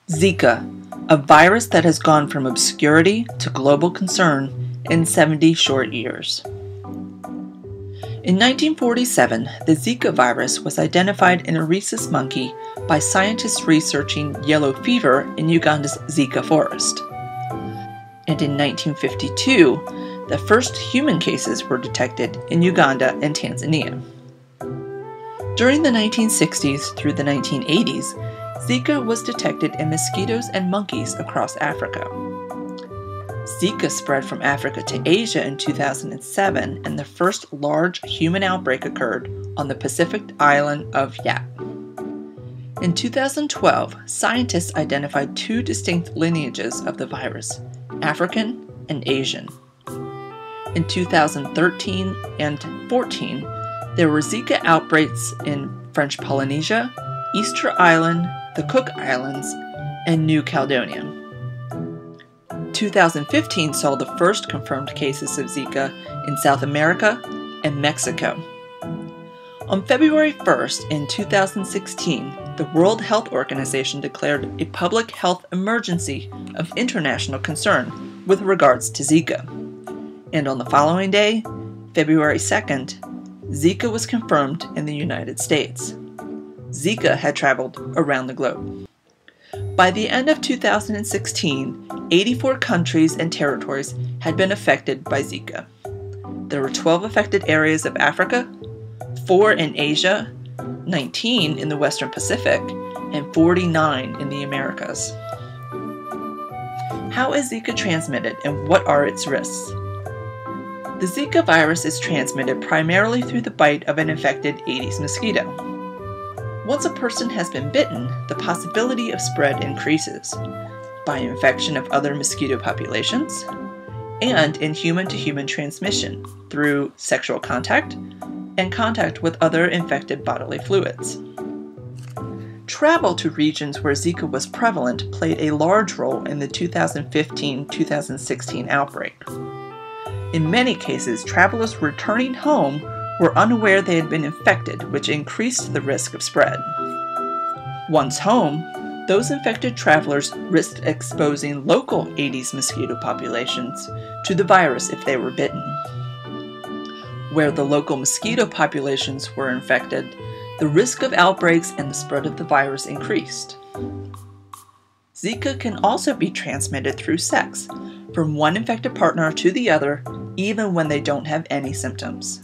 Zika, a virus that has gone from obscurity to global concern in 70 short years. In 1947, the Zika virus was identified in a rhesus monkey by scientists researching yellow fever in Uganda's Zika forest. And in 1952, the first human cases were detected in Uganda and Tanzania. During the 1960s through the 1980s, Zika was detected in mosquitoes and monkeys across Africa. Zika spread from Africa to Asia in 2007, and the first large human outbreak occurred on the Pacific island of Yap. In 2012, scientists identified two distinct lineages of the virus, African and Asian. In 2013 and 14, there were Zika outbreaks in French Polynesia, Easter Island, the Cook Islands, and New Caledonia. 2015 saw the first confirmed cases of Zika in South America and Mexico. On February 1st in 2016, the World Health Organization declared a public health emergency of international concern with regards to Zika. And on the following day, February 2nd, Zika was confirmed in the United States. Zika had traveled around the globe. By the end of 2016, 84 countries and territories had been affected by Zika. There were 12 affected areas of Africa, 4 in Asia, 19 in the Western Pacific, and 49 in the Americas. How is Zika transmitted and what are its risks? The Zika virus is transmitted primarily through the bite of an infected Aedes mosquito. Once a person has been bitten, the possibility of spread increases by infection of other mosquito populations and in human-to-human transmission through sexual contact and contact with other infected bodily fluids. Travel to regions where Zika was prevalent played a large role in the 2015-2016 outbreak. In many cases, travelers returning home were unaware they had been infected, which increased the risk of spread. Once home, those infected travelers risked exposing local Aedes mosquito populations to the virus if they were bitten. Where the local mosquito populations were infected, the risk of outbreaks and the spread of the virus increased. Zika can also be transmitted through sex, from one infected partner to the other, even when they don't have any symptoms.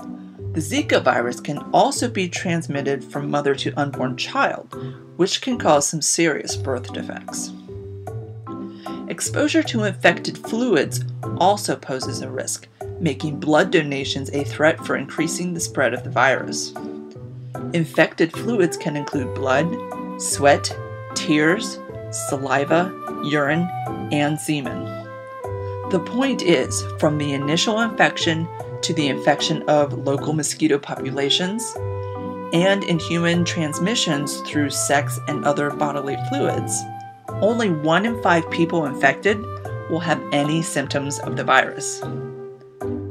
The Zika virus can also be transmitted from mother to unborn child, which can cause some serious birth defects. Exposure to infected fluids also poses a risk, making blood donations a threat for increasing the spread of the virus. Infected fluids can include blood, sweat, tears, saliva, urine, and semen. The point is, from the initial infection to the infection of local mosquito populations, and in human transmissions through sex and other bodily fluids, only 1 in 5 people infected will have any symptoms of the virus.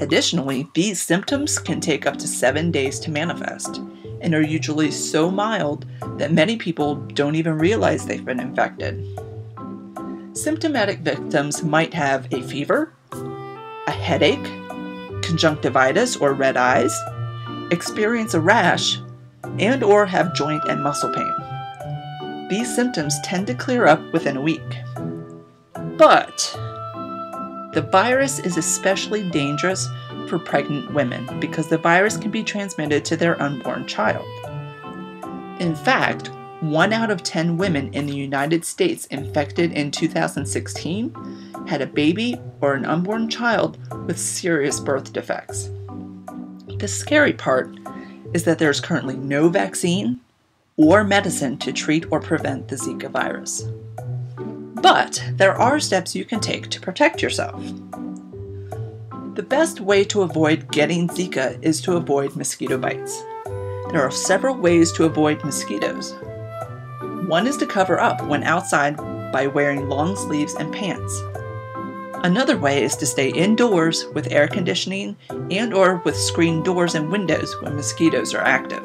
Additionally, these symptoms can take up to 7 days to manifest, and are usually so mild that many people don't even realize they've been infected. Symptomatic victims might have a fever, a headache, conjunctivitis or red eyes, experience a rash, and or have joint and muscle pain. These symptoms tend to clear up within a week. But the virus is especially dangerous for pregnant women because the virus can be transmitted to their unborn child. In fact, 1 out of 10 women in the United States infected in 2016 had a baby or an unborn child with serious birth defects. The scary part is that there's currently no vaccine or medicine to treat or prevent the Zika virus. But there are steps you can take to protect yourself. The best way to avoid getting Zika is to avoid mosquito bites. There are several ways to avoid mosquitoes. One is to cover up when outside by wearing long sleeves and pants. Another way is to stay indoors with air conditioning and or with screened doors and windows when mosquitoes are active.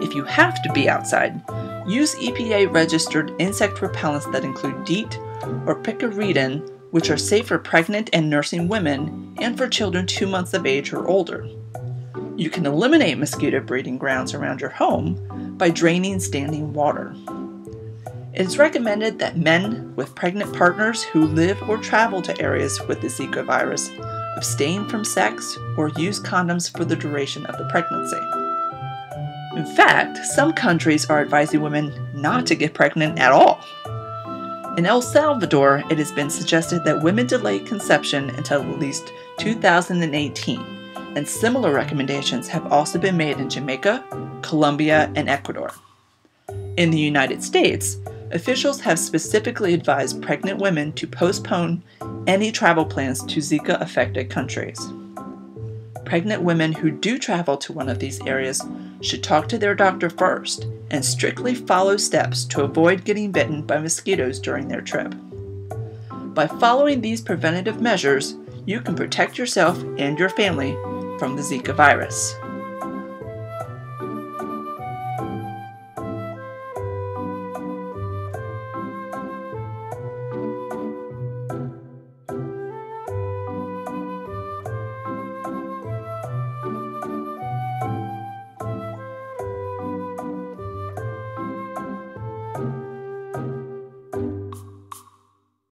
If you have to be outside, Use EPA-registered insect repellents that include DEET or picaridin, which are safe for pregnant and nursing women and for children 2 months of age or older. You can eliminate mosquito breeding grounds around your home by draining standing water. It is recommended that men with pregnant partners who live or travel to areas with the Zika virus abstain from sex or use condoms for the duration of the pregnancy. In fact, some countries are advising women not to get pregnant at all. In El Salvador, it has been suggested that women delay conception until at least 2018, and similar recommendations have also been made in Jamaica, Colombia, and Ecuador. In the United States, officials have specifically advised pregnant women to postpone any travel plans to Zika-affected countries. Pregnant women who do travel to one of these areas should talk to their doctor first and strictly follow steps to avoid getting bitten by mosquitoes during their trip. By following these preventative measures, you can protect yourself and your family from the Zika virus.